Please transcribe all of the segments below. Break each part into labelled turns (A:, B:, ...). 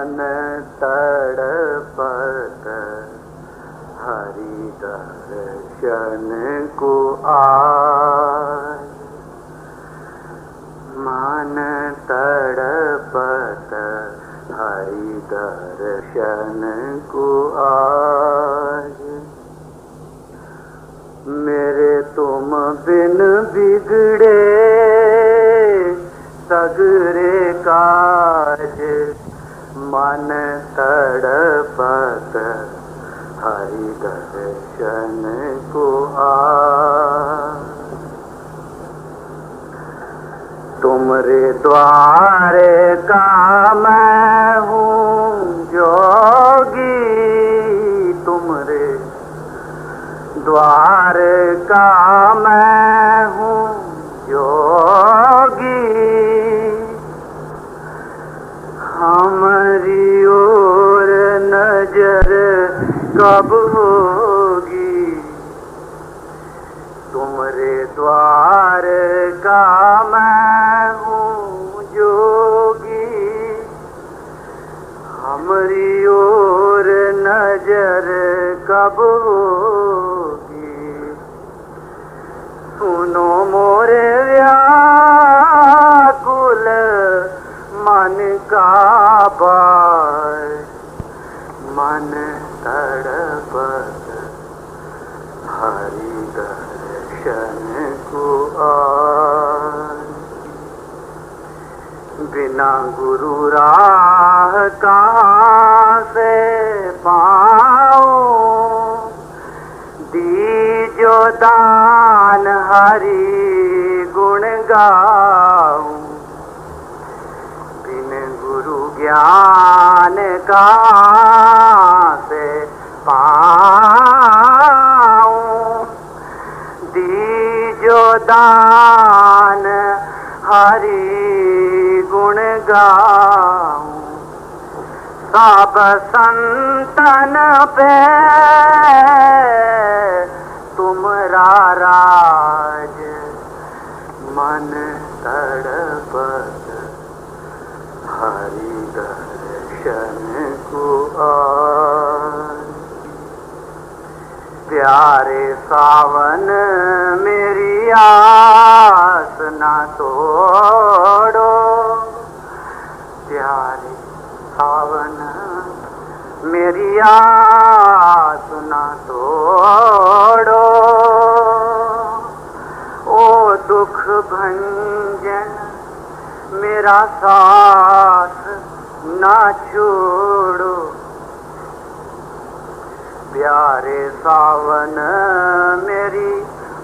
A: मन तड़पत हरि दर्शन को आए। मन तड़पत हरि दर्शन को आए। मेरे तुम बिन बिगड़े सगरे काज। मन तड़पत हरि दर्शन को आए। तुमरे द्वारे का मैं हूँ जोगी। तुमरे द्वार का मैं हूँ जोगी। हमारी ओर नजर कब होगी। तुमरे द्वार का मैं हूँ जोगी। हमारी ओर नजर कब होगी। सुनो मोरे व्याकुल मन का बार। मन तड़पत हरि दर्शन को आए। बिना गुरु राह कहाँ से पाऊं। दीजो दान हरि गुण गाऊं। बिन गुरु ज्ञान कहाँ से पाऊं। दीजो दान हरि गुण गाऊं। सब संतन पे तुमरा राज। मन तड़पत हरि दर्शन को आए। प्यारे सावन मेरी आस ना तोड़ो। प्यारे सावन मेरी आस ना तोड़ो। ओ दुख भंजन मेरा साथ ना छोड़ो। प्यारे सावन मेरी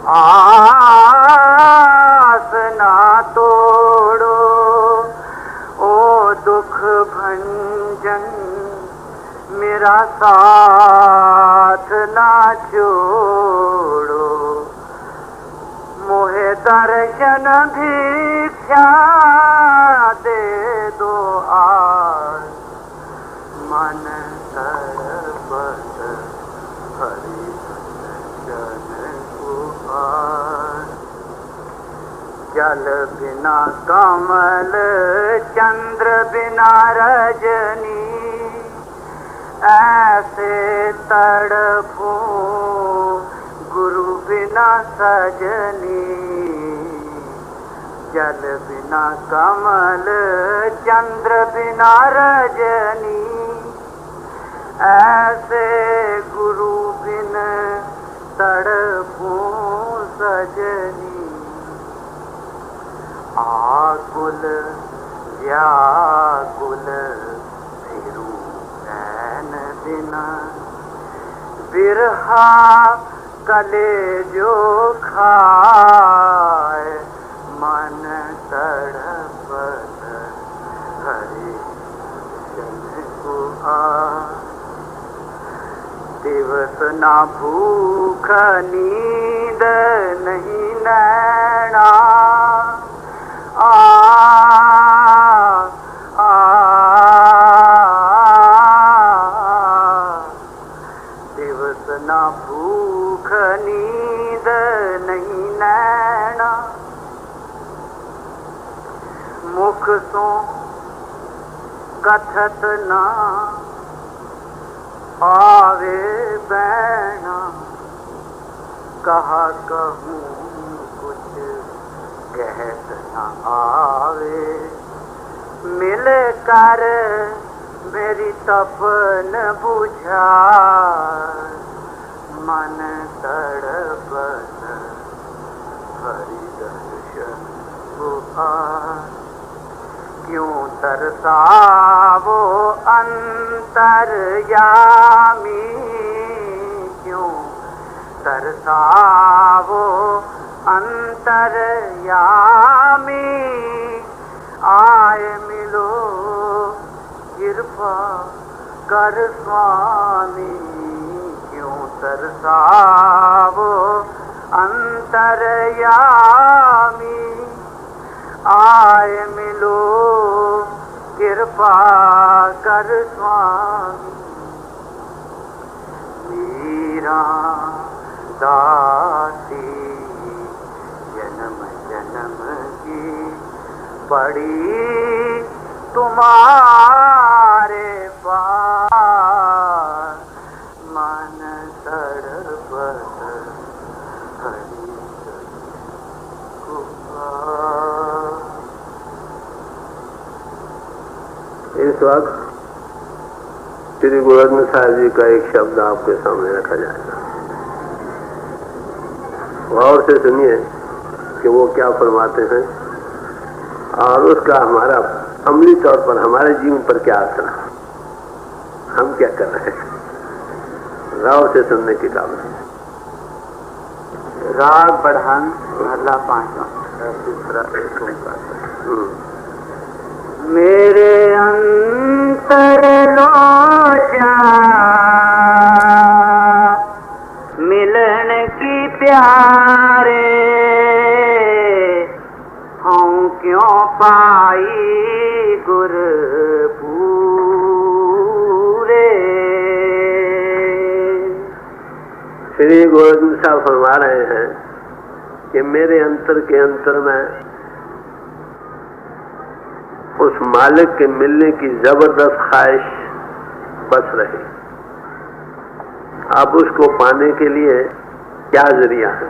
A: आस ना तोड़ो। ओ दुख भंजन मेरा साथ ना छोड़ो। मोहे दर्शन भिक्षा दे दो आज। मन तड़पत हरि दर्शन को आए। जल बिना कमल चंद्र बिना रजनी। ऐसे तड़पूं गुरु बिना सजनी। जल बिना कमल चंद्र बिना रजनी। ऐसे गुरु बिन तड़पूं सजनी। आकुल व्याकुल फिरूं नैन बिना। बिरहा कलेजो खाए। मन तड़पत हरि दर्शन को आए। दिवस ना भूख नींद नहीं नैना। आ आ दिवस ना भूख नींद नहीं नैना। मुख सो कथत ना आवे बैना, कहा कहूँ कुछ कहत ना आवे। मिल कर मेरी तपन बुझा, मन तड़पन हरि दर्शन बुहार। क्यों तरसावो अंतर्यामी, क्यों तरसावो अंतर्यामी। आए मिलो कृपा कर स्वामी, क्यों तरसावो अंतर्यामी। आए मिलो कृपा कर स्वामी। मीरा दासी जन्म जन्म की पड़ी तुम्हारे पार, मन तड़पत हरि
B: इस वक्त श्री गोवर्धन साहब जी का एक शब्द आपके सामने रखा जाएगा। गौर से सुनिए कि वो क्या फरमाते हैं और उसका हमारा अमली तौर पर हमारे जीवन पर क्या असर है, हम क्या कर रहे हैं। गौर से सुनने की काबिल।
A: राग बढ़ान महला 5वां तीसरा एक ओंकार। मेरे अंतर लोचा मिलन की प्यारे, हम क्यों पाई गुर पूरे।
B: श्री गोवर्धन साहब फरमा रहे हैं कि मेरे अंतर के अंतर में उस मालिक के मिलने की जबरदस्त ख्वाहिश बस रही। अब उसको पाने के लिए क्या जरिया है।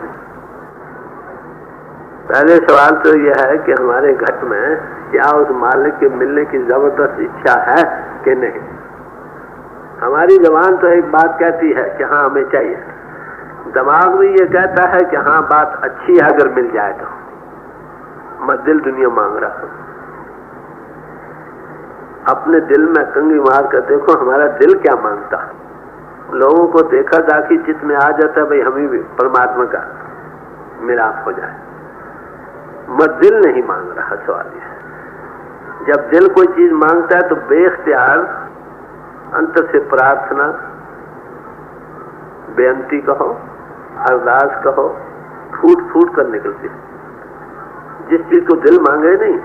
B: पहले सवाल तो यह है कि हमारे घट में क्या उस मालिक के मिलने की जबरदस्त इच्छा है कि नहीं। हमारी जबान तो एक बात कहती है कि हाँ हमें चाहिए, दिमाग भी ये कहता है कि हाँ बात अच्छी है अगर मिल जाए तो, मत दिल दुनिया मांग रहा। अपने दिल में कंगी मार कर देखो हमारा दिल क्या मांगता। लोगों को देखा दाखी चित्त में आ जाता है भाई हमें भी परमात्मा का मिलाप हो जाए, मत दिल नहीं मांग रहा। सवाल यह, जब दिल कोई चीज मांगता है तो बेख्तियार अंतर से प्रार्थना, बेनती कहो, अरदास कहो, फूट फूट कर निकलती है। जिस चीज को दिल मांगे नहीं,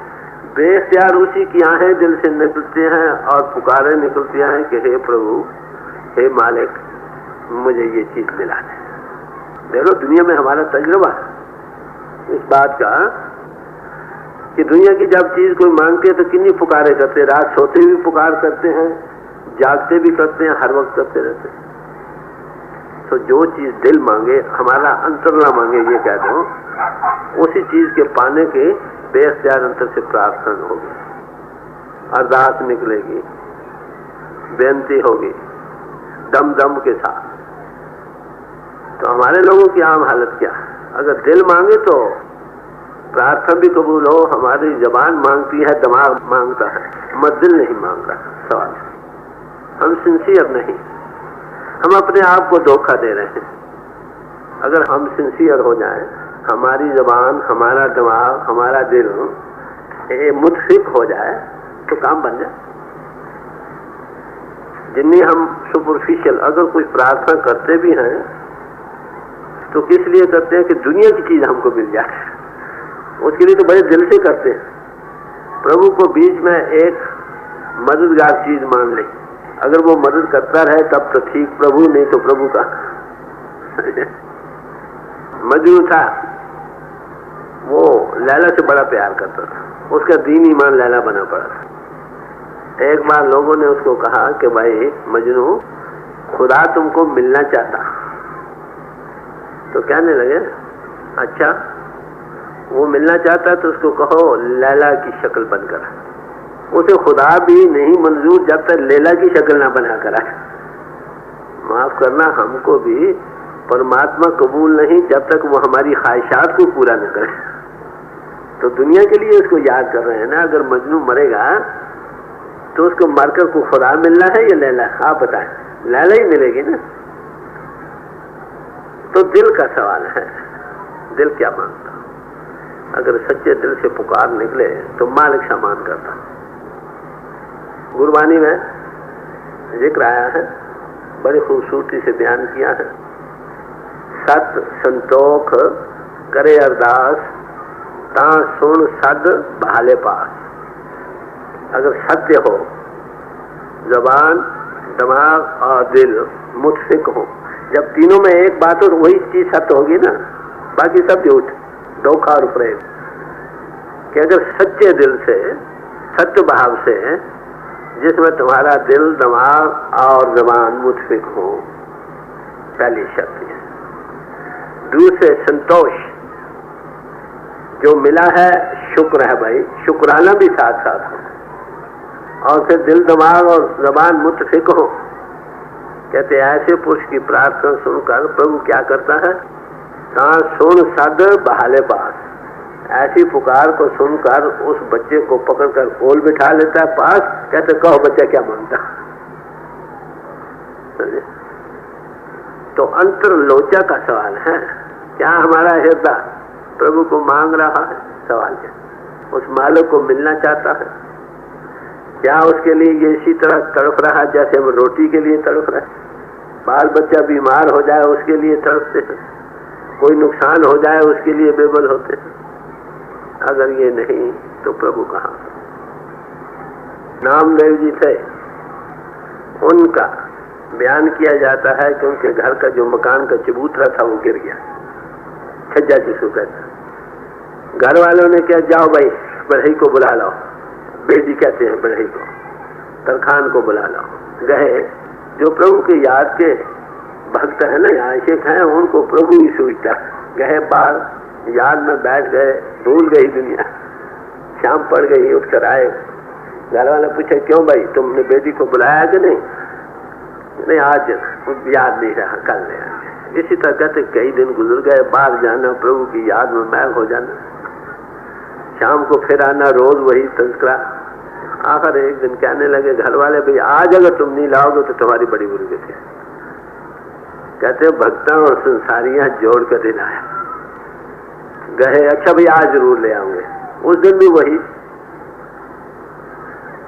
B: बेख्तियार उसी की आहें दिल से निकलती हैं और पुकारें निकलती हैं कि हे प्रभु, हे मालिक, मुझे ये चीज मिला दे। देखो दुनिया में हमारा तजुर्बा इस बात का कि दुनिया की जब चीज कोई मांगते हैं तो कितनी पुकारे करते हैं, रात सोते भी पुकार करते हैं, जागते भी करते हैं, हर वक्त करते रहते हैं। तो जो चीज दिल मांगे, हमारा अंतर ना मांगे, ये कह दो, उसी चीज के पाने के बेख्तियार अंतर से प्रार्थना होगी, अरदास निकलेगी, बेनती होगी दम दम के साथ। तो हमारे लोगों की आम हालत क्या है, अगर दिल मांगे तो प्रार्थना भी कबूल हो, हमारी जबान मांगती है, दिमाग मांगता है, मत दिल नहीं मांग रहा। सवाल हम सिंसियर नहीं, हम अपने आप को धोखा दे रहे हैं। अगर हम सिंसियर हो जाएं, हमारी जबान, हमारा दिमाग, हमारा दिल मुतफिक हो जाए तो काम बन जाए। जिन्हें हम सुपरफिशियल अगर कोई प्रार्थना करते भी हैं तो किस लिए करते हैं कि दुनिया की चीज हमको मिल जाए, उसके लिए तो बड़े दिल से करते हैं। प्रभु को बीच में एक मददगार चीज मान ले, अगर वो मदद करता रहे तब तो ठीक, प्रभु नहीं तो प्रभु का। मजनू था, वो लैला से बड़ा प्यार करता था, उसका दीन ईमान लैला बना पड़ा था। एक बार लोगों ने उसको कहा कि भाई मजनू, खुदा तुमको मिलना चाहता। तो कहने लगे अच्छा, वो मिलना चाहता तो उसको कहो लैला की शक्ल बनकर। उसे खुदा भी नहीं मंजूर जब तक लैला की शक्ल ना बना कर आए। माफ करना, हमको भी परमात्मा कबूल नहीं जब तक वो हमारी ख्वाहिशात को पूरा न करे। तो दुनिया के लिए उसको याद कर रहे हैं ना। अगर मजनू मरेगा तो उसको मरकर को खुदा मिलना है या लैला? आप बताएं, लैला ही मिलेगी ना। तो दिल का सवाल है, दिल क्या मांगता? अगर सच्चे दिल से पुकार निकले तो मालिक सामान करता। गुरबानी में जिक्र आया है, बड़ी खूबसूरती से बयान किया है। सत संतोख करे अरदास, ता सुन सद भाले पास। अगर सत्य हो, जबान, दिमाग और दिल मुतफिक हो, जब तीनों में एक बात हो तो वही चीज सत्य होगी ना, बाकी सब झूठ, धोखा और प्रेम। कि अगर सच्चे दिल से, सत्य भाव से, जिसमें तुम्हारा दिल, दिमाग और जबान मुतफिक हो, पहली शर्त है। दूसरे संतोष, जो मिला है शुक्र है भाई, शुक्राना भी साथ साथ हो। और फिर दिल, दिमाग और जबान मुतफिक हो। कहते ऐसे पुरुष की प्रार्थना सुनकर प्रभु क्या करता है? कहाँ सुन सद बहाले पास। ऐसी पुकार को सुनकर उस बच्चे को पकड़कर कोल बिठा लेता है पास। कहते कहो बच्चा क्या मांगता? तो अंतर्लोचा का सवाल है, क्या हमारा हृदय प्रभु को मांग रहा है? सवाल है। उस मालिक को मिलना चाहता है क्या? उसके लिए ये इसी तरह तड़प रहा है जैसे हम रोटी के लिए तड़प रहे हैं। बाल बच्चा बीमार हो जाए उसके लिए तड़पते हैं, कोई नुकसान हो जाए उसके लिए बेबल होते हैं। अगर ये नहीं तो प्रभु कहाँ? नामदेव जी थे, उनका बयान किया जाता है कि उनके घर का जो मकान का चबूतरा था वो गिर गया। छज्जा जिसको कहते। घर वालों ने क्या, जाओ भाई बढ़ई को बुला लाओ, बेटी कहते हैं बढ़ई को, तरखान को बुला लाओ। गए, जो प्रभु के याद के भक्त है ना, आशिक हैं, उनको प्रभु ही सूझता। गए बाहर, याद में बैठ गए, भूल गई दुनिया। शाम पड़ गई, उठ कर आए। घर वाले पूछे क्यों भाई, तुमने बेटी को बुलाया कि नहीं? नहीं आज याद नहीं रहा, कल ले आए। इसी तरह कहते कई दिन गुजर गए, बाहर जाना, प्रभु की याद में मैल हो जाना, शाम को फिर आना, रोज वही तस्करा। आखिर एक दिन कहने लगे घर वाले, भाई आज अगर तुम नहीं लाओगे तो तुम्हारी बड़ी बुरी गति है। कहते भक्ता और संसारियां जोड़ कर दिन आया। गए, अच्छा भाई आज जरूर ले आऊंगे। उस दिन भी वही।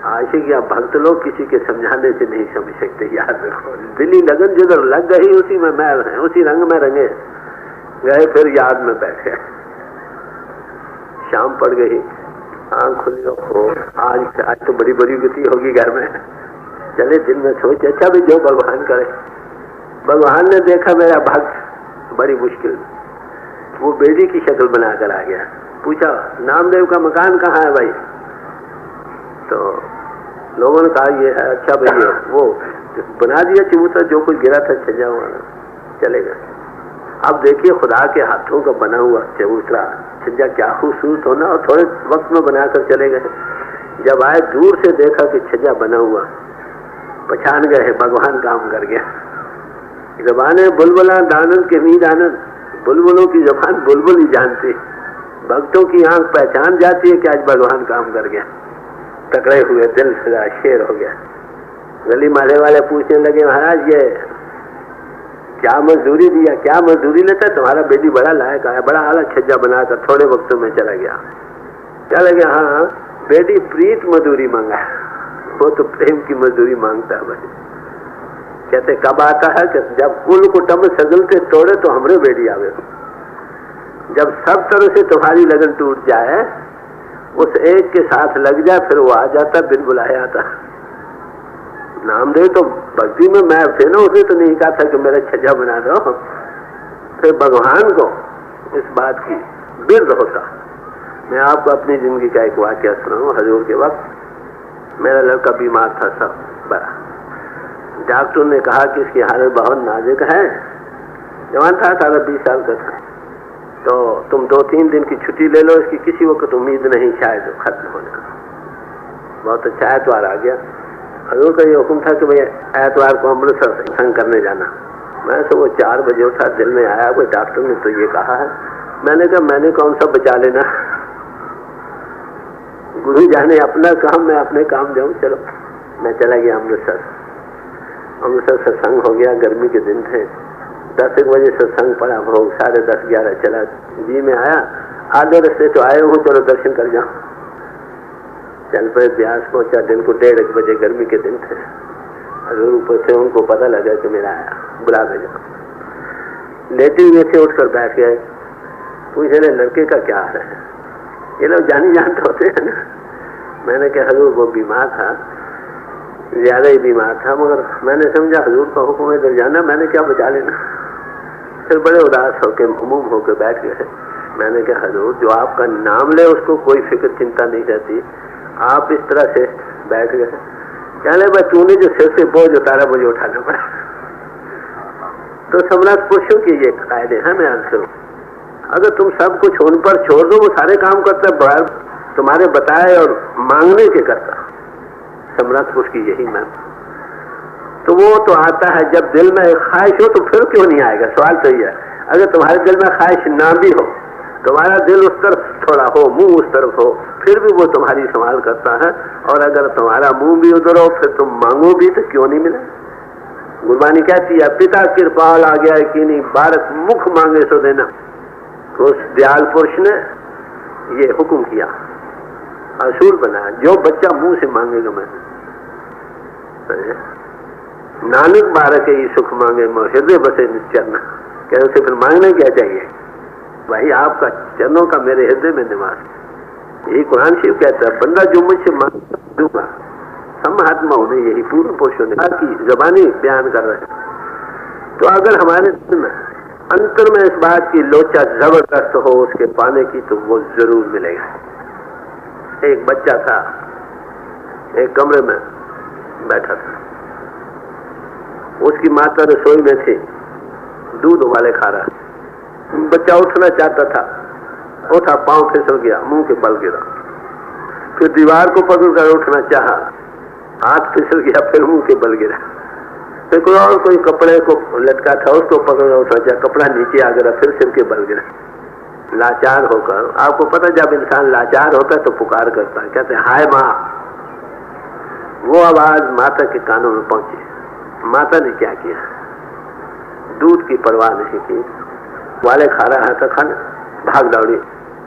B: आशिक या भक्त लोग किसी के समझाने से नहीं समझ सकते, याद रखो। दिली लगन जिधर लग गई उसी में मैल है, उसी रंग में रंगे। गए फिर याद में बैठे। शाम पड़ गई, आंख खुली, हो आज तो बड़ी बड़ी गति होगी घर में। चले दिल में सोचे अच्छा भी जो भगवान करे। भगवान ने देखा मेरा भक्त बड़ी मुश्किल, वो बेटी की शक्ल बनाकर आ गया। पूछा नामदेव का मकान कहाँ है भाई? तो लोगों ने कहा ये है। अच्छा भैया, वो बना दिया चबूतरा, जो कुछ गिरा था छज्जा हुआ, चले गए। अब देखिए खुदा के हाथों का बना हुआ चबूतरा, छज्जा क्या खूबसूरत होना, और थोड़े वक्त में बनाकर चले गए। जब आए दूर से देखा कि छज्जा बना हुआ, पहचान गए भगवान काम कर गया। जबान बुलबुला दानंद के मीद आनंद, बुलबुलों की जबान बुलबुल ही जानती, भक्तों की आंख पहचान जाती है कि आज भगवान काम कर गया। टकरे हुए दिल सदा शेर हो गया। गली माले वाले पूछने लगे महाराज ये क्या मजदूरी दिया, क्या मजदूरी लेता? तुम्हारा बेटी बड़ा लायक आया, बड़ा आला छज्जा बनाकर थोड़े वक्त में चला गया। चला गया, हाँ बेटी प्रीत मजदूरी मांगा, वो तो प्रेम की मजदूरी मांगता है भाई। कहते कब आता है कि जब कुल कुटुंब सगलते तोड़े तो हमरे बेटी आवे। जब सब तरह से तुम्हारी लगन टूट जाए, उस एक के साथ लग जाए, फिर वो आ जाता, बिन बुलाया आता। नामदेव तो भक्ति में मैं थे ना, उसने तो नहीं कहा था कि मेरा छज्जा बना दो। फिर भगवान को इस बात की बिर्द होता। मैं आपको अपनी जिंदगी का एक वाक्य सुनाऊं। हजूर के वक्त मेरा लड़का बीमार था, सब बड़ा। डॉक्टर ने कहा कि इसकी हालत बहुत नाजुक है, जवान था, 18-20 साल का था, तो तुम 2-3 दिन की छुट्टी ले लो, इसकी किसी वक्त उम्मीद नहीं शायद खत्म होने का। बहुत अच्छा एतवार आ गया। हजूर का ये हुक्म था कि भाई एतवार को अमृतसर सत्संग करने जाना। मैं सुबह 4 बजे उठा, दिल में आया कोई डॉक्टर ने तो ये कहा है। मैंने कहा मैंने कौन सा बचा लेना, गुरु जाने अपना काम, मैं अपने काम जाऊं। चलो मैं चला गया अमृतसर। अमृतसर सत्संग हो गया, गर्मी के दिन थे। 10 बजे सत्संग पड़ा, भोग 10:30-11 चला। जी में आया, आधे रास्ते तो आए हूँ, चलो दर्शन कर जाऊं। चल पे ब्यास पहुंचा, दिन को 1:30 बजे, गर्मी के दिन थे। हजूर ऊपर से उनको पता लगा कि मेरा आया, बुला भेजा। लेटे हुए थे, उठकर बैठ गए। पूछे लड़के का क्या हाल है, ये लोग जानी जानते होते हैं ना। मैंने कहा हजूर वो बीमार था, ज्यादा ही बीमार था, मगर मैंने समझा हजूर का हुक्म इधर जाना, मैंने क्या बचा लेना। फिर बड़े उदास होके मुंह होके बैठ गए। मैंने कहा हजूर जो आपका नाम ले उसको कोई फिक्र चिंता नहीं रहती, आप इस तरह से बैठ गए। कहने भाई तूने जो सिर से बोझ उतारा मुझे उठाना पड़ा। तो सम्राट पुरुषों के ये कायदे हैं। मैं अर्ज करूं, अगर तुम सब कुछ उन पर छोड़ दो, वो सारे काम करता है बगैर तुम्हारे बताए और मांगने के करता। सम्राट पुरुष की यही मैं। तो वो तो आता है जब दिल में ख्वाहिश हो, तो फिर क्यों नहीं आएगा? सवाल तो ये है, अगर तुम्हारे दिल में ख्वाहिश ना भी हो, तुम्हारा दिल उस तरफ थोड़ा हो, मुंह उस तरफ हो, फिर भी वो तुम्हारी संभाल करता है। और अगर तुम्हारा मुंह भी उधर हो, फिर तुम मांगो भी तो क्यों नहीं मिले? गुरबानी कहती है पिता कृपाल आ गया कि नहीं, बालक मुख मांगे सो देना। तो उस दयाल पुरुष ने ये हुक्म किया, असूल बनाया, जो बच्चा मुंह से मांगेगा मैं। नानक बालक ये सुख मांगे मोर हृदय बसे निश्चरना। कहने से फिर मांगने क्या चाहिए भाई? आपका चरणों का मेरे हृदय में निवास। यही कुरान शिव कहता है, बंदा जो मुझसे मांग दूंगा। महात्मा होने यही पूर्ण पुरुषों ने की जबानी बयान कर रहे हैं। तो अगर हमारे दिल में अंतर में इस बात की लोचा जबरदस्त हो उसके पाने की, तो वो जरूर मिलेगा। एक बच्चा था, एक कमरे में बैठा था, उसकी माता रसोई में थी, दूध उबाले खा रहा। बच्चा उठना चाहता था, उठा, पांव फिसल गया, मुंह के बल गिरा। फिर दीवार को पकड़कर उठना चाहा, हाथ फिसल गया, फिर मुंह के बल गिरा। फिर कोई कपड़े को लटका था, उसको पकड़ उठा चाहा, कपड़ा नीचे आ गया, फिर सिर के बल गिरा। लाचार होकर, आपको पता जब इंसान लाचार होता है तो पुकार करता है, कहते हैं हाय माँ। वो आवाज माता के कानों में पहुंची। माता ने क्या किया? दूध की परवाह नहीं की, वाले खा रहा था खाना, भाग दौड़ी,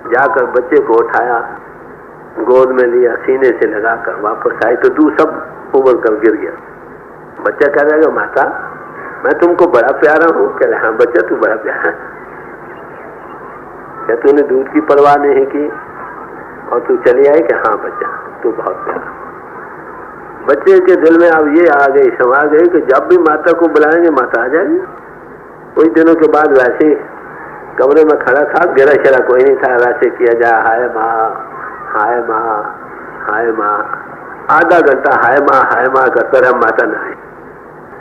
B: जाकर बच्चे को उठाया, गोद में लिया, सीने से लगाकर वापस आई तो दूध सब उबल कर गिर गया। बच्चा कह रहा है माता मैं तुमको बड़ा प्यारा हूँ। कह रहा हाँ बच्चा तू बड़ा प्यारा है। क्या तूने दूध की परवाह नहीं की और तू चली आई? कि हाँ बच्चा तू बहुत प्यारा। बच्चे के दिल में अब ये आ गई, समा गई कि जब भी माता को बुलाएंगे माता आ जाएगी। कुछ दिनों के बाद वैसे कमरे में खड़ा था, गिरा शरा कोई नहीं था, वैसे किया जाए हाय माँ हाय माँ हाय माँ। आधा घंटा हाय माँ करता रहा, माता न आई।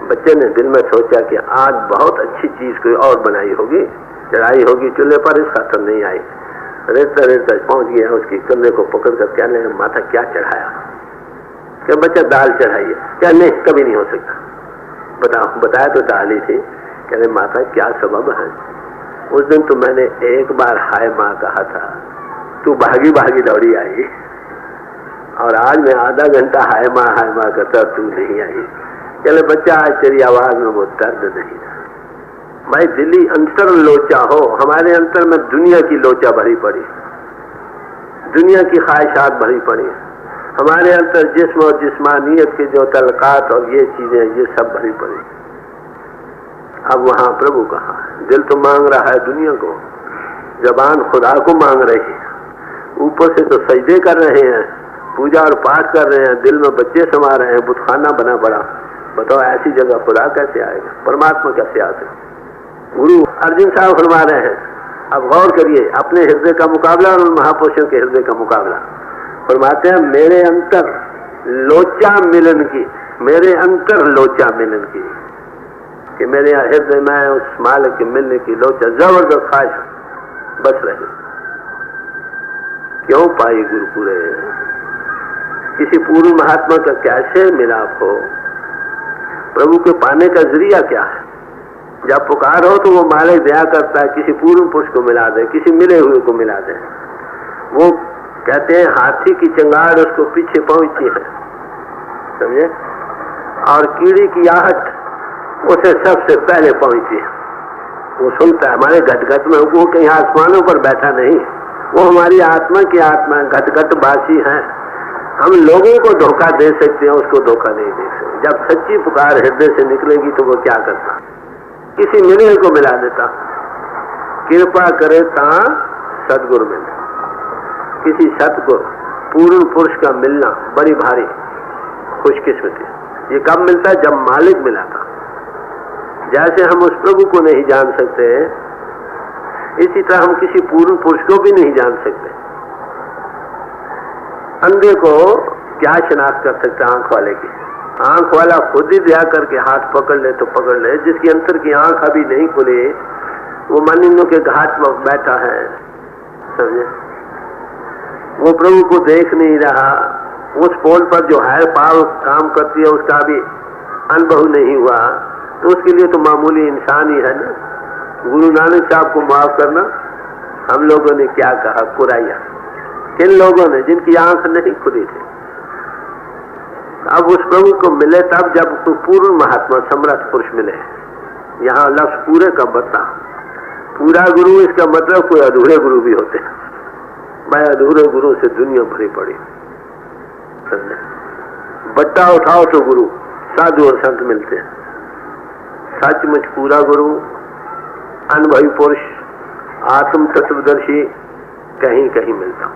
B: बच्चे ने दिल में सोचा कि आज बहुत अच्छी चीज कोई और बनाई होगी, चढ़ाई होगी चूल्हे पर, इस खातर नहीं आई। रेता रेता पहुंच गया, उसकी कंधे को पकड़ कर कहने लगा माता क्या चढ़ाया? क्या बच्चा दाल चढ़ाई है? क्या नहीं कभी नहीं हो सकता। बताओ, बताया तो दाल ही थी। कह रहे माता क्या सबब है? उस दिन तो मैंने एक बार हाय माँ कहा था, तू भागी भागी दौड़ी आई, और आज मैं आधा घंटा हाय माँ करता तू नहीं आई। चले बच्चा आज तेरी आवाज में वो दर्द नहीं था। भाई दिली अंतर लोचा हो, हमारे अंतर में दुनिया की लोचा भरी पड़ी, दुनिया की ख्वाहिशात भरी पड़ी। हमारे अंतर जिस्म और जिस्मानियत के जो तलकात और ये चीजें ये सब भरी पड़ी। अब वहां प्रभु कहा, दिल तो मांग रहा है दुनिया को, जबान खुदा को मांग रही है, ऊपर से तो सजदे कर रहे हैं, पूजा और पाठ कर रहे हैं, दिल में बच्चे समा रहे हैं, बुतखाना बना पड़ा। बताओ ऐसी जगह खुदा कैसे आएगा, परमात्मा कैसे आते? गुरु अर्जुन साहब फरमा रहे हैं, अब गौर करिए अपने हृदय का मुकाबला और उन महापुरुषों के हृदय का मुकाबला। फरमाते हैं मेरे अंतर लोचा मिलन की, मेरे अंतर लोचा मिलन की, कि मेरे हृदय में उस मालिक के मिलने की लोचा जबरदस्त ख्वाहिश बस रही। क्यों पाई गुरुपुरे? किसी पूर्व महात्मा का कैसे मिलाप हो? प्रभु के पाने का जरिया क्या है? जब पुकार हो तो वो मालिक दया करता है, किसी पूर्व पुरुष को मिला दे, किसी मिले हुए को मिला दे। वो कहते हैं हाथी की चंगाड़ उसको पीछे पहुंची है, समझे, और कीड़ी की आहट उसे सबसे पहले पहुंची है। वो सुनता है हमारे घट में, वो कहीं आसमानों पर बैठा नहीं, वो हमारी आत्मा की आत्मा घट बासी है। हम लोगों को धोखा दे सकते हैं, उसको धोखा नहीं दे सकते। जब सच्ची पुकार हृदय से निकलेगी तो वो क्या करता? किसी मिले को मिला देता। कृपा करे ता सदगुरु मिले। किसी सतगुरु पूर्ण पुरुष का मिलना बड़ी भारी खुशकिस्मती। ये कब मिलता है? जब मालिक मिला था। जैसे हम उस प्रभु को नहीं जान सकते, इसी तरह हम किसी पूर्ण पुरुष को भी नहीं जान सकते। अंधे को क्या शिनाख्त कर सकते आंख वाले की? आंख वाला खुद ही दया करके हाथ पकड़ ले तो पकड़ ले। जिसकी अंतर की आंख अभी नहीं खुली, वो मानिन्यों के घाट में बैठा है, समझे, वो प्रभु को देख नहीं रहा। उस पोल पर जो हायर पावर काम करती है उसका भी अनुभव नहीं हुआ, तो उसके लिए तो मामूली इंसान ही है ना। गुरु नानक साहब को माफ करना, हम लोगों ने क्या कहा? कुराया। किन लोगों ने? जिनकी आंख नहीं खुली थी। अब उस प्रभु को मिले तब जब तो पूर्ण महात्मा समर्थ पुरुष मिले। यहाँ लफ्ज पूरे का बता, पूरा गुरु, इसका मतलब कोई अधूरे गुरु भी होते हैं। मैं अधूरे गुरु से दुनिया भरी पड़ी, समझे। बट्टा उठाओ तो गुरु, साधु और संत मिलते हैं। सचमुच पूरा गुरु, अनुभवी पुरुष, आत्म तत्वदर्शी कहीं कहीं मिलता।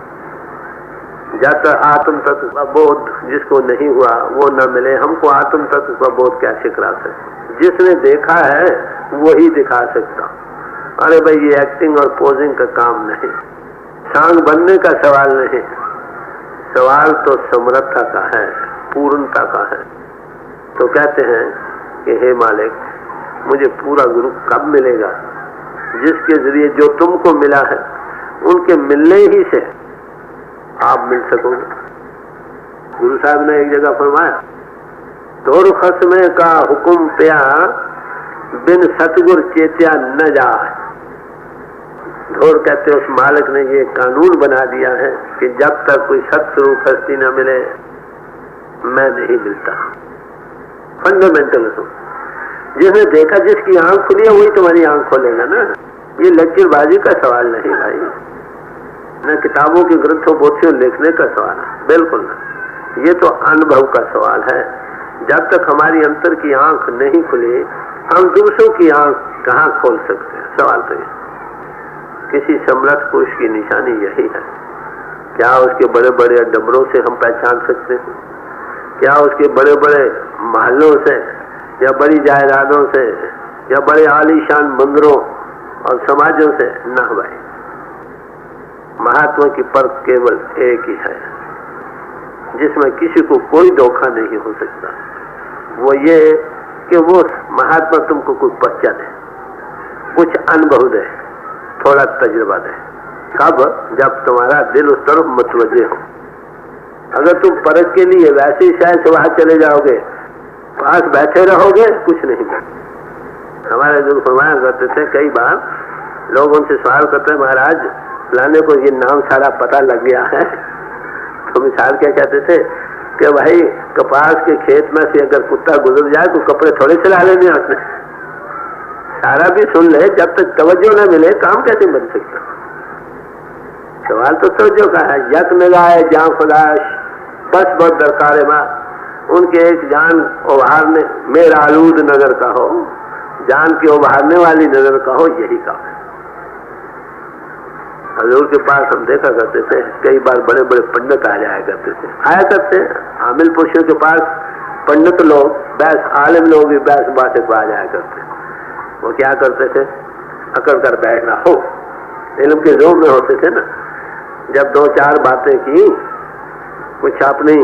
B: जब तक आत्म तत्व का बोध जिसको नहीं हुआ वो न मिले, हमको आत्म तत्व का बोध कैसे करा सकते? जिसने देखा है वही दिखा सकता। अरे भाई ये एक्टिंग और पोजिंग का काम नहीं, सांग बनने का सवाल नहीं, सवाल तो समर्थता का है, पूर्णता का है। तो कहते हैं कि हे मालिक, मुझे पूरा गुरु कब मिलेगा? जिसके जरिए जो तुमको मिला है उनके मिलने ही से आप मिल सकोगे। गुरु साहब ने एक जगह फरमाया, दौर खस्मे का हुक्म पिया बिन सतगुर चेत्या न जाए। ढोर कहते उस मालिक ने ये कानून बना दिया है कि जब तक कोई सत्स्वरूप हस्ती न मिले मैं नहीं मिलता। फंडामेंटल है। जिसने देखा, जिसकी आंख खुली है वही तुम्हारी आंख खोलेगा ना। ये लकीरबाजी का सवाल नहीं भाई, न किताबों की ग्रंथों पोथियों लिखने का सवाल है, बिल्कुल ना। ये तो अनुभव का सवाल है। जब तक हमारी अंतर की आंख नहीं खुली, हम दूसरों की आंख कहाँ खोल सकते हैं? सवाल तो ये। किसी समर्थ पुरुष की निशानी यही है। क्या उसके बड़े बड़े डबरों से हम पहचान सकते हैं? क्या उसके बड़े बड़े महलों से या बड़ी जायदादों से या बड़े आलीशान मंदिरों और समाजों से? ना भाई, महात्मा की परख केवल एक ही है जिसमें किसी को कोई धोखा नहीं हो सकता। वो ये कि वो महात्मा तुमको कुछ बच्चा दे, कुछ अनुभव दे, थोड़ा तजुर्बा दे। कब? जब तुम्हारा दिल उस तरफ मुतवज्जे हो। अगर तुम परख के लिए वैसे ही शायद से वहां चले जाओगे, पास बैठे रहोगे, कुछ नहीं मिलेगा। हमारे जो फरमाया करते थे, कई बार लोग उनसे सवाल करते हैं, महाराज फलाने को ये नाम सारा पता लग गया है, तो मिसाल क्या कहते थे कि भाई कपास के खेत में से अगर कुत्ता गुजर जाए तो कपड़े थोड़े चला लेने उसने, सारा भी सुन ले, जब तक तवज्जो न मिले काम कैसे बन सकता? सवाल तो तवज्जो का है। यक लगाए जान खुदाश बस बहुत दरकार है माँ, उनके एक जान उभारने मेरा आलूद नजर का हो, जान की उभारने वाली नजर का हो, यही काम है। हजूर के पास हम देखा करते थे, कई बार बड़े बड़े पंडित आ जाया करते हैं। आमिल पुरुषों के पास पंडित लोग, बैस आलिम लोग भी बैस बातें को आ जाया करते। वो क्या करते थे? अकड़ कर बैठना हो, इल्म के जोर में होते थे ना। जब दो चार बातें की, कुछ अपनी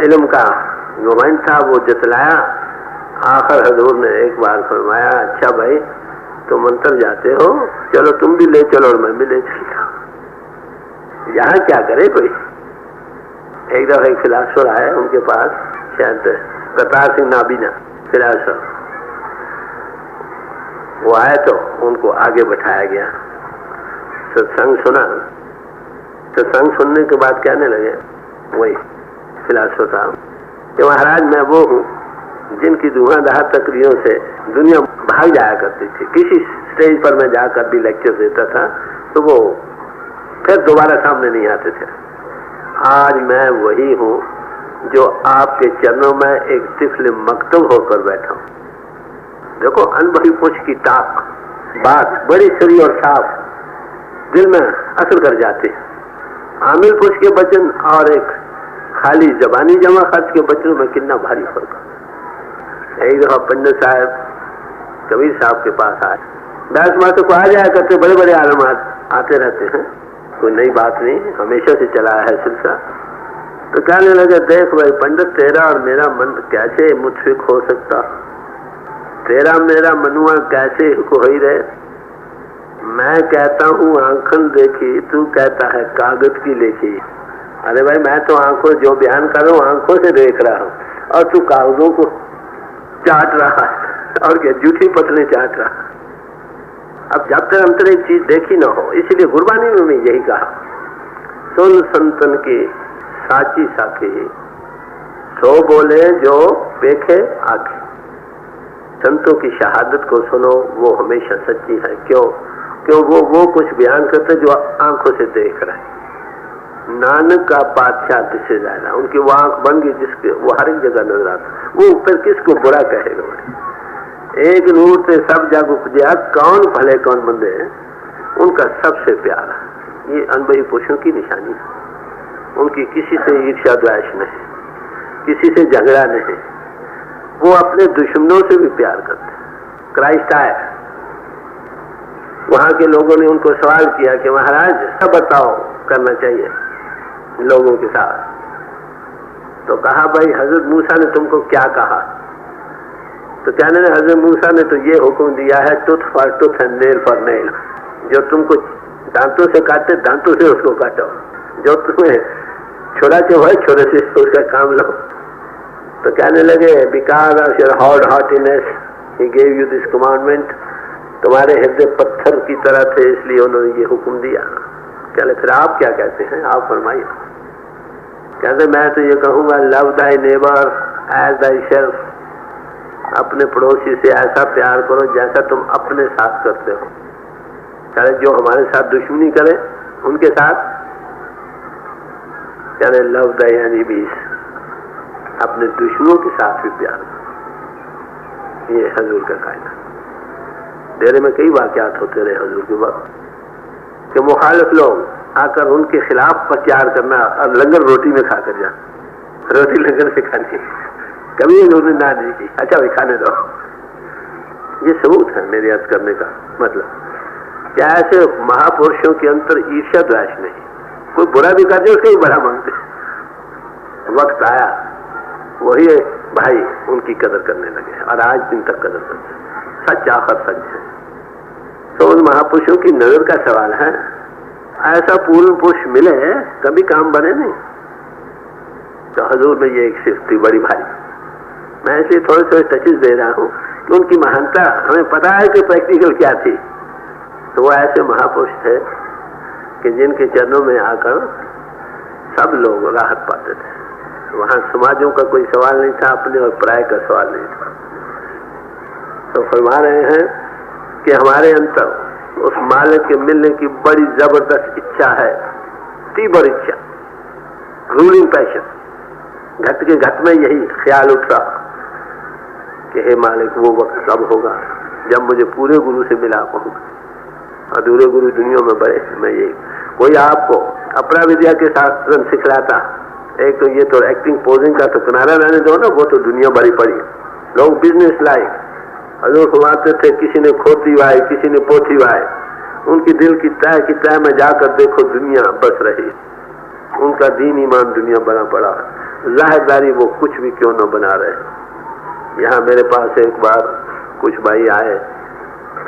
B: इल्म का घमंड था वो जतलाया। आखिर हजूर ने एक बार फरमाया, अच्छा भाई तुम अंतर जाते हो, चलो तुम भी ले चलो और मैं भी ले चलता हूँ, यहाँ क्या करे कोई। एक दफा एक फिलासफर आए उनके पास, शायद करतार सिंह नाबीना फिलासफर, वो आए तो उनको आगे बैठाया गया, सत्संग सुना। सत्संग सुनने के बाद कहने लगे वही फिलासफर साहब कि महाराज मैं वो हूँ जिनकी धुआंधार तकरीरों से दुनिया भाग जाया करती थी। किसी स्टेज पर मैं जाकर भी लेक्चर देता था तो वो फिर दोबारा सामने नहीं आते थे। आज मैं वही हूँ जो आपके चरणों में एक तिफल मकतूब होकर बैठा हूँ। देखो अनुभवी पुरुष की ताक, बात बड़ी सरी और साफ, दिल में असर कर जाते। आमिल पुरुष के वचन और एक खाली जबानी जमा खर्च के वचनों में कितना भारी फर्क है। एक दफा पंडित साहब कबीर साहब के पास आए। 10 माह को आ जाया करते, बड़े बड़े आलम आते रहते हैं, कोई नई बात नहीं, हमेशा से चला है सिलसिला। तो कहने लगे, देख भाई पंडित, तेरा और मेरा मन कैसे मुतफिक हो सकता? तेरा मेरा मनुआ कैसे हो ही रहे? मैं कहता हूँ आंखन देखी, तू कहता है कागज की लेखी। अरे भाई मैं तो आंखों जो बयान कर रहा हूँ आंखों से देख रहा हूँ और तू कागजों को चाट रहा है और क्या जूठी पतले चाट रहा। अब जब तक अंतर एक चीज देखी ना हो, इसीलिए गुरबानी में मैं यही कहा, सुन संतन की साची साखी, सो बोले जो देखे आंखें। संतों की शहादत को सुनो, वो हमेशा सच्ची है। क्यों? वो कुछ बयान करते जो आंखों से देख रहे हैं। नानक का पातशाह किसे ज्यादा, उनकी वो आंख बन गई जिसके वो हर एक जगह नजर आता, वो फिर किसको बुरा कहेगा? एक नूर से सब जग उपजा, कौन भले कौन मंदे, उनका सबसे प्यारा। ये अनुभवी पुरुषों की निशानी है। उनकी किसी से ईर्ष्या द्वेष नहीं, किसी से झगड़ा नहीं, वो अपने दुश्मनों से भी प्यार करते। क्राइस्ट आए, वहां के लोगों ने उनको सवाल किया कि महाराज सब बताओ करना चाहिए लोगों के साथ। तो कहा भाई हजरत मूसा ने तुमको क्या कहा? तो कहने लगे हजरत मूसा ने तो ये हुक्म दिया है, tooth for tooth and nail for nail. जो तुमको दांतों से काटे दांतों से उसको काटो, जो तुम्हें छोड़ा के हो छोरे से उसका काम लो। तो कहने लगे because of your hard heartiness he gave you this commandment. तुम्हारे हृदय पत्थर की तरह थे इसलिए उन्होंने ये हुक्म दिया। कहले फिर आप क्या कहते हैं, आप फरमाइए। कहते मैं तो ये कहूंगा love thy neighbour as thyself. अपने पड़ोसी से ऐसा प्यार करो जैसा तुम अपने साथ करते हो। कहते जो हमारे साथ दुश्मनी करे उनके साथ, कहते लव दाई एनिमीज, अपने दुश्मनों के साथ भी प्यार करो। ये हजूर का कायदा। डेरे में कई वाकयात होते रहे हजूर के वक्त कि मुखालिफ लोग आकर उनके खिलाफ प्रचार करना और लंगर रोटी में खाकर जा, रोटी लंगर से खानी, कभी उन्होंने ना नहीं की। अच्छा भाई खाने दो। ये सबूत है मेरे अर्ज करने का मतलब क्या ऐसे महापुरुषों के अंतर ईर्ष्या द्वेष नहीं, कोई बुरा भी कर दे उसको भी बड़ा मांगते। वक्त आया वही भाई उनकी कदर करने लगे और आज दिन तक कदर करते। सच आखिर सच है। तो उन महापुरुषों की नजर का सवाल है। ऐसा पूर्ण पुरुष मिले कभी काम बने नहीं। तो हजूर में ये एक सिर्फ थी बड़ी भारी। मैं इसलिए थोड़े थोड़े टचेस दे रहा हूँ कि उनकी महानता हमें पता है कि प्रैक्टिकल क्या थी। तो वो ऐसे महापुरुष थे कि जिनके चरणों में आकर सब लोग राहत पाते थे। वहां समाजों का कोई सवाल नहीं था, अपने और पराये का सवाल नहीं था। तो फरमा रहे हैं कि हमारे अंतर उस मालिक के मिलने की बड़ी जबरदस्त इच्छा है, तीव्र इच्छा, रूलिंग पैशन। घट के घट में यही ख्याल उठ रहा कि हे मालिक वो वक्त कब होगा जब मुझे पूरे गुरु से मिला पाऊंगा। अधूरे गुरु दुनिया में बड़े। मैं यही कोई आपको अपना विद्या के शास्त्र सिखलाता, एक तो ये तो एक्टिंग पोजिंग का तो किनारा रहने दो ना, वो तो दुनिया भरी पड़ी। लोग बिजनेस लाइक हजूर फरमाते थे, किसी ने खोती वाई किसी ने पोथी वाई, उनकी दिल की तह में जाकर देखो दुनिया बस रही। उनका दीन ईमान दुनिया बना पड़ा। जाहिरदारी वो कुछ भी क्यों न बना रहे। यहाँ मेरे पास एक बार कुछ भाई आए,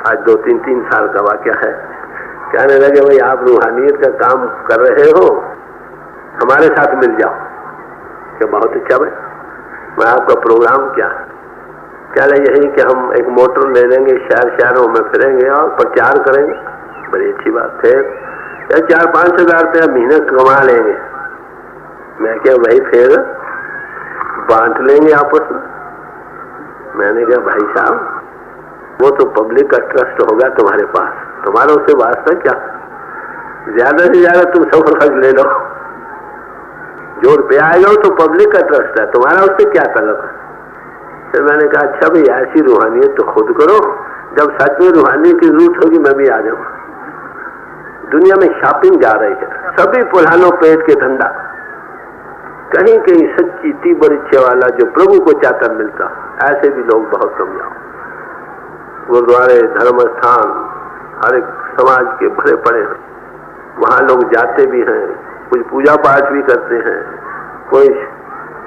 B: आज 2-3 साल का वाकया है, कहने लगे भाई आप रूहानियत का काम कर रहे हो, हमारे साथ मिल जाओ। क्या बहुत अच्छा भाई, मैं आपका प्रोग्राम क्या है? कह रहे यही कि हम एक मोटर ले लेंगे, शहरों में फिरेंगे और प्रचार करेंगे। बड़ी अच्छी बात है, 4-5 हजार रुपया महीने कमा लेंगे। मैं क्या भाई फिर बांट लेंगे आपस में। मैंने कहा भाई साहब वो तो पब्लिक का ट्रस्ट होगा तुम्हारे पास, तुम्हारा उससे वास्ता क्या, ज्यादा से ज्यादा तुम 100 खर्च ले लो, जो रुपया आएगा तो पब्लिक का ट्रस्ट है, तुम्हारा उससे क्या तलब है। फिर मैंने कहा अच्छा भाई ऐसी रूहानियत तो खुद करो, जब सच में रूहानियत की जरूरत होगी मैं भी आ जाऊंगा। दुनिया में शॉपिंग जा रही है, सभी पुरानों पेट के धंधा, कहीं कहीं सच्ची तीव्र इच्छा वाला जो प्रभु को चाहकर मिलता, ऐसे भी लोग बहुत कम जाओ। गुरुद्वारे, धर्म स्थान हर एक समाज के भरे पड़े हैं, वहां लोग जाते भी हैं, कुछ पूजा पाठ भी करते हैं, कोई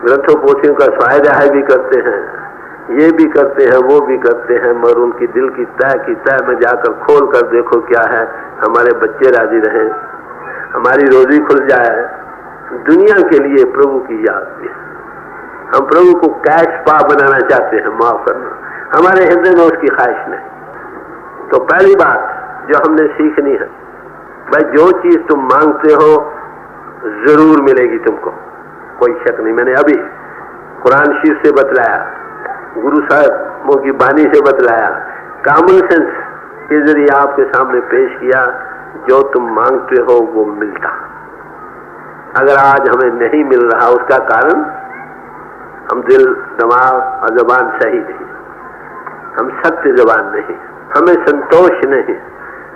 B: ग्रंथों पोथियों का स्वाध्याय भी करते हैं, ये भी करते हैं वो भी करते हैं, मगर उनकी दिल की तह में जाकर खोल कर देखो क्या है, हमारे बच्चे राजी रहे, हमारी रोजी खुल जाए। दुनिया के लिए प्रभु की याद भी, हम प्रभु को कैश पा बनाना चाहते हैं, माफ करना, हमारे हृदय में उसकी ख्वाहिश नहीं। तो पहली बात जो हमने सीखनी है, भाई जो चीज तुम मांगते हो जरूर मिलेगी तुमको, कोई शक नहीं। मैंने अभी कुरान शरीफ से बतलाया, गुरु साहब की बानी से बतलाया, कॉमन सेंस के जरिए आपके सामने पेश किया, जो तुम मांगते हो वो मिलता। अगर आज हमें नहीं मिल रहा उसका कारण हम दिल, दिमाग और जबान सही नहीं, हम सत्य जबान नहीं, हमें संतोष नहीं,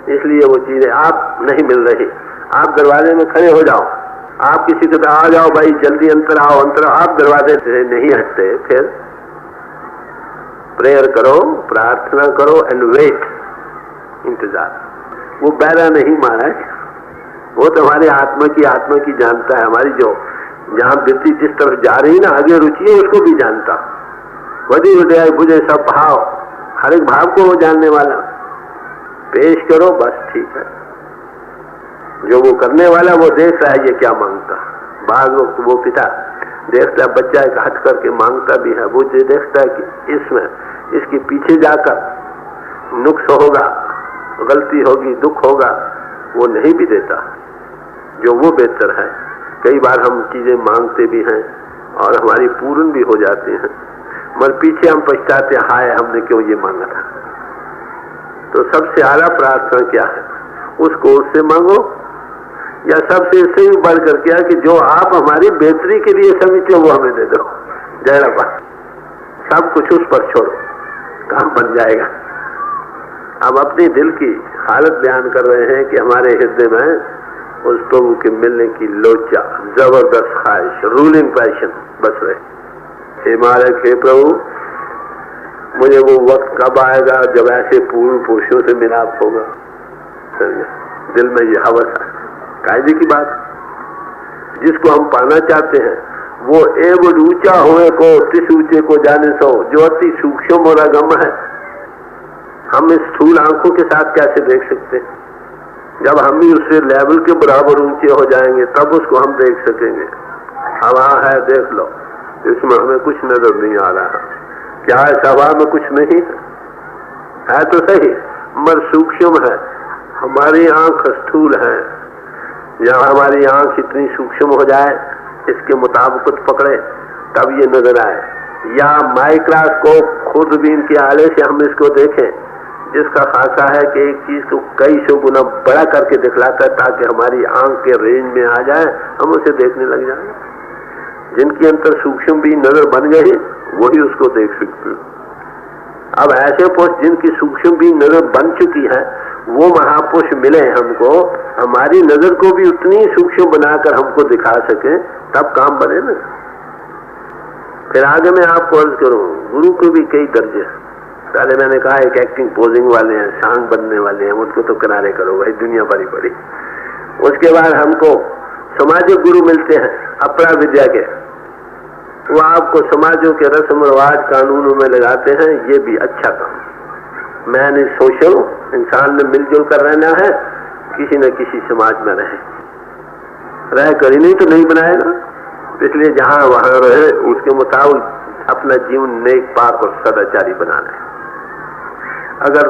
B: इसलिए वो चीजें आप नहीं मिल रही। आप दरवाजे में खड़े हो जाओ, आप किसी को आ जाओ भाई जल्दी अंतर आओ, आप दरवाजे से नहीं हटते, फिर प्रेयर करो, प्रार्थना करो एंड वेट, इंतजार। वो बैरा नहीं महाराज, वो तो हमारी आत्मा की जानता है, हमारी जो जहां वृत्ति जिस तरफ जा रही ना, आगे रुचि है उसको भी जानता। वधी हृदय बुझे सब भाव, हर एक भाव को वो जानने वाला। पेश करो बस ठीक है, जो वो करने वाला वो देख रहा है ये क्या मांगता। बाद वक्त वो पिता देखता है बच्चा एक हट करके मांगता भी है, वो जो देखता है कि इसमें इसके पीछे जाकर नुक्स होगा, गलती होगी, दुख होगा, वो नहीं भी देता जो वो बेहतर है। कई बार हम चीजें मांगते भी हैं और हमारी पूर्ण भी हो जाती हैं, मगर पीछे हम पछताते हाय हमने क्यों ये मांगा था। तो सबसे आला प्रार्थना क्या है, उसको उससे मांगो, या सबसे इससे भी बढ़कर क्या कि जो आप हमारी बेहतरी के लिए समझते हो वो हमें दे दो। जयरापा सब कुछ उस पर छोड़ो, काम बन जाएगा। अब अपने दिल की हालत बयान कर रहे हैं कि हमारे हृदय में उस प्रभु के मिलने की लोचा, जबरदस्त ख्वाहिश, रूलिंग पैशन बस रहे। हे मालिक, हे प्रभु, मुझे वो वक्त कब आएगा जब ऐसे पूर्ण पुरुषों से मिलाप होगा। दिल में ये हवस है, कायदे की बात, जिसको हम पाना चाहते हैं वो एवं ऊंचा हुए को तिस ऊंचे को जाने सो, जो अति सूक्ष्म और अगम है। हम इस स्थूल आंखों के साथ कैसे देख सकते हैं? जब हम भी उससे लेवल के बराबर ऊंचे हो जाएंगे तब उसको हम देख सकेंगे। हवा है देख लो, इसमें हमें कुछ नजर नहीं आ रहा। क्या है हवा में कुछ नहीं है तो सही, मगर सूक्ष्म है। हमारी आंख स्थूल है, जब हमारी आंख इतनी सूक्ष्म हो जाए, इसके मुताबिक पकड़े तब ये नजर आए, या माइक्रोस्कोप खुर्दबीन के आले से हम इसको देखें, जिसका खासा है कि एक चीज को कई सौ गुना बड़ा करके दिखलाता है ताकि हमारी आंख के रेंज में आ जाए, हम उसे देखने लग जाए। जिनकी अंतर सूक्ष्म भी नजर बन गई वही उसको देख सकते हैं। अब ऐसे पुरुष जिनकी सूक्ष्म भी नजर बन चुकी है, वो महापुरुष मिले हमको, हमारी नजर को भी उतनी सूक्ष्म बनाकर हमको दिखा सके, तब काम बने ना। फिर आगे मैं आपको अर्ज करूं, गुरु के भी कई दर्जे। पहले मैंने कहा एक एक्टिंग पोजिंग वाले हैं, सांग बनने वाले हैं, उनको तो किनारे करो भाई, दुनिया भरी पड़ी। उसके बाद हमको सामाजिक गुरु मिलते हैं, अपरा विद्या के, वो आपको समाजों के रस्म रिवाज कानूनों में लगाते हैं, ये भी अच्छा काम। मैं नहीं सोचो, इंसान ने मिलजुल कर रहना है, किसी न किसी समाज में रह कर ही नहीं तो नहीं बनाएगा। इसलिए जहां वहां रहे उसके मुताबिक अपना जीवन नेक पाक और सदाचारी बनाना है। अगर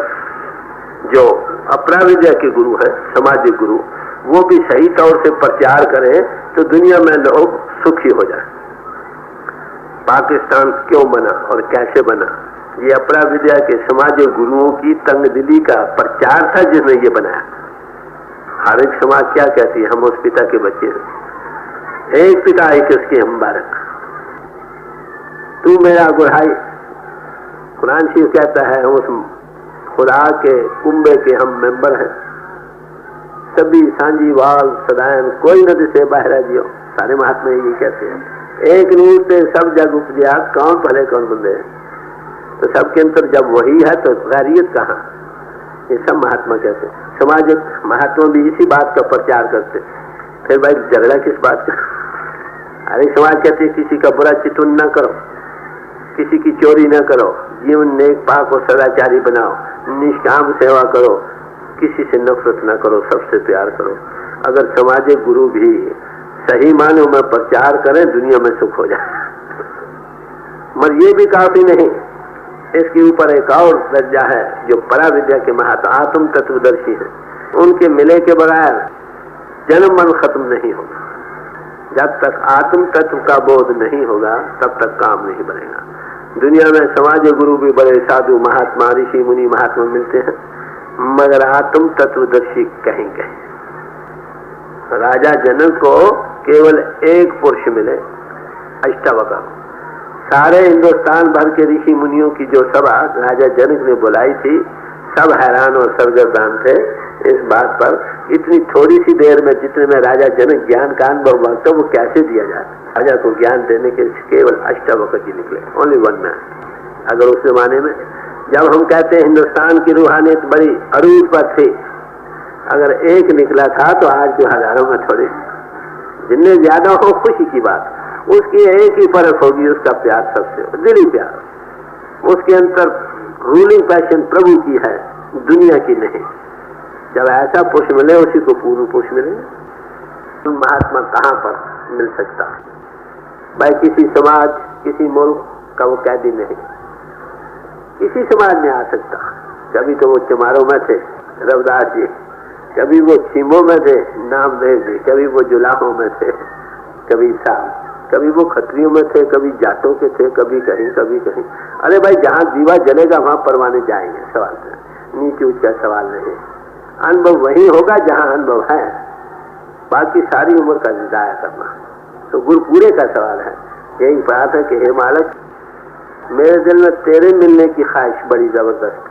B: जो अपराविद्या के गुरु है, सामाजिक गुरु, वो भी सही तौर से प्रचार करें तो दुनिया में लोग सुखी हो जाए। पाकिस्तान क्यों बना और कैसे बना, ये अपराविद्या के समाजिक गुरुओं की तंगदिली का प्रचार था जिसने ये बनाया। हर एक समाज क्या कहती है, हम उस पिता के बच्चे हैं, एक पिता एक उसके हम बालक, तू मेरा गुरहाई। कुरान शरीफ कहता है हम उस खुदा के कुंबे के हम मेंबर हैं, सभी सांझी वाल सदायन कोई न दिसे बाहर जियो। सारे महात्मा ये कहते हैं, एक रूप से सब जग उपजिया, कौन भले कौन बुंदे। तो सबके अंतर जब वही है तो गैरियत कहाँ, ये सब महात्मा कहते हैं। सामाजिक महात्मा भी इसी बात का प्रचार करते। फिर भाई झगड़ा किस बात का? अरे समाज कहते हैं किसी का बुरा चितवन न करो, किसी की चोरी न करो, जीवन नेक पाक और सदाचारी बनाओ, निष्काम सेवा करो, किसी से नफरत न करो, सबसे प्यार करो। अगर सामाजिक गुरु भी सही मानों में प्रचार करें दुनिया में सुख हो जाए। मगर ये भी काफी नहीं, इसके ऊपर एक और दर्जा है जो पराविद्या के महात्मा आत्म तत्वदर्शी हैं, उनके मिले के बगैर जन्म मन खत्म नहीं होगा। जब तक आत्म तत्व का बोध नहीं होगा तब तक काम नहीं बनेगा। दुनिया में समाज गुरु भी बड़े साधु महात्मा ऋषि मुनि महात्मा मिलते हैं, मगर आत्म तत्वदर्शी कहीं कहीं। राजा जनक को केवल एक पुरुष मिले, अष्टावक्र। सारे हिंदुस्तान भर के ऋषि मुनियों की जो सभा राजा जनक ने बुलाई थी, सब हैरान और सरगर्दान थे इस बात पर, इतनी थोड़ी सी देर में जितने में राजा जनक ज्ञान का अनुभव मांगता वो कैसे दिया जाए। राजा को ज्ञान देने के केवल अष्टावक्र जी निकले, ओनली वन मैन। अगर उस जमाने में जब हम कहते हैं हिंदुस्तान की रूहानियत बड़ी अरूज पर थी, अगर एक निकला था तो आज के हजारों में थोड़ी, जितने ज्यादा हो खुशी की बात। उसकी एक ही फर्क होगी, उसका प्यार सबसे दिली प्यार। उसके अंदर रूलिंग पैशन प्रभु की है, दुनिया की नहीं। जब ऐसा पुरुष मिले उसी को पूर्ण पुरुष मिले। तो महात्मा कहाँ पर मिल सकता है भाई? किसी समाज किसी मुल्क का वो कैदी नहीं, किसी समाज में आ सकता। कभी तो वो चमारों में थे रविदास जी, कभी वो छीमों में थे नामदेव जी, कभी वो जुलाहों में थे कबीर साहब, कभी वो खत्रियों में थे, कभी जाटों के थे, कभी कहीं कभी कहीं। अरे भाई जहां दीवा जलेगा वहां परवाने जाएंगे, सवाल है, नीचे ऊंच का सवाल नहीं। अनुभव वही होगा जहां अनुभव है, बाकी सारी उम्र का जाया करना तो गुरपूरे का सवाल है। यही बात है कि हे मालिक, मेरे दिल में तेरे मिलने की ख्वाहिश बड़ी जबरदस्त।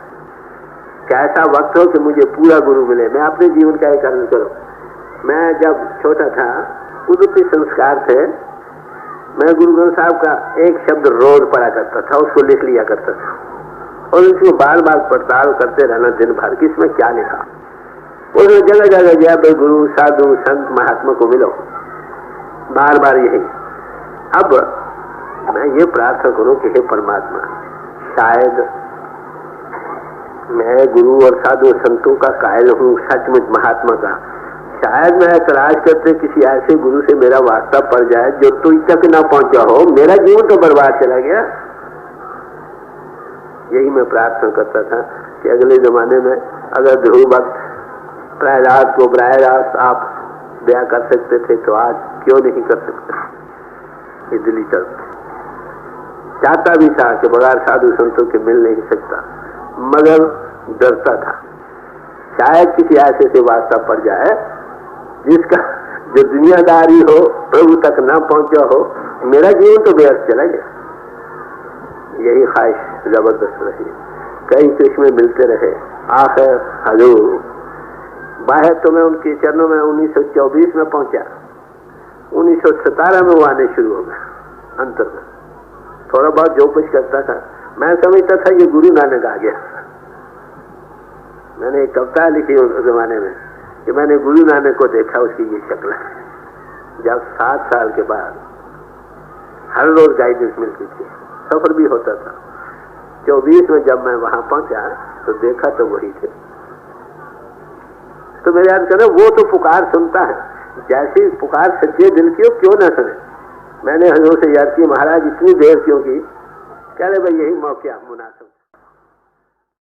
B: कैसा वक्त हो कि मुझे पूरा गुरु मिले, मैं अपने जीवन का एक अर्ज करूं। मैं जब छोटा था, उदूपी संस्कार थे, मैं गुरु ग्रंथ साहब का एक शब्द रोज पढ़ा करता था, उसको लिख लिया करता था और उसको बार बार पड़ताल करते रहना दिन भर कि इसमें क्या लिखा। उसमें जगह जगह गया भाई गुरु साधु संत महात्मा को मिलो, बार बार यही। अब मैं ये प्रार्थना करूं कि हे परमात्मा, शायद मैं गुरु और साधु संतों का कायल हूँ, सचमुच महात्मा का। शायद मैं तलाश करते किसी ऐसे गुरु से मेरा वास्ता पड़ जाए जो तुझ तक ना पहुंचा हो, मेरा जीवन तो बर्बाद चला गया। यही मैं प्रार्थना करता था कि अगले जमाने में अगर ध्रुव भक्त प्रहलाद को बराह रास्त आप दया कर सकते थे तो आज क्यों नहीं कर सकते। ये दिली चलता चाहता भी था कि बगैर साधु संतों के मिल नहीं सकता, मगर डरता था शायद किसी ऐसे से वास्ता पड़ जाए जिसका जो दुनियादारी हो, प्रभु तक ना पहुंचा हो, मेरा जीवन तो बेअर्थ चला गया। यही ख्वाहिश जबरदस्त रही, कई कृष्ण मिलते रहे। आखिर हजूर बाहर तो मैं उनके चरणों में 1924 में पहुंचा, 1917 में वो आने शुरू हो गया। अंतर में थोड़ा बहुत जो कुछ करता था, मैं समझता था ये गुरु नानक आ गया। मैंने एक कविता लिखी उस जमाने में कि मैंने गुरु नानक को देखा, उसकी ये शक्ल है। जब 7 साल के बाद हर रोज गाइडेंस मिलती थी, सफर भी होता था। 24 में जब मैं वहां पहुंचा तो देखा तो वही थे। तो मेरे याद करो, वो तो पुकार सुनता है, जैसी पुकार सच्चे दिल की हो क्यों ना सुने। मैंने हजूर से याद की, महाराज इतनी देर क्यों की? कह रहे भाई यही मौके मुनासिब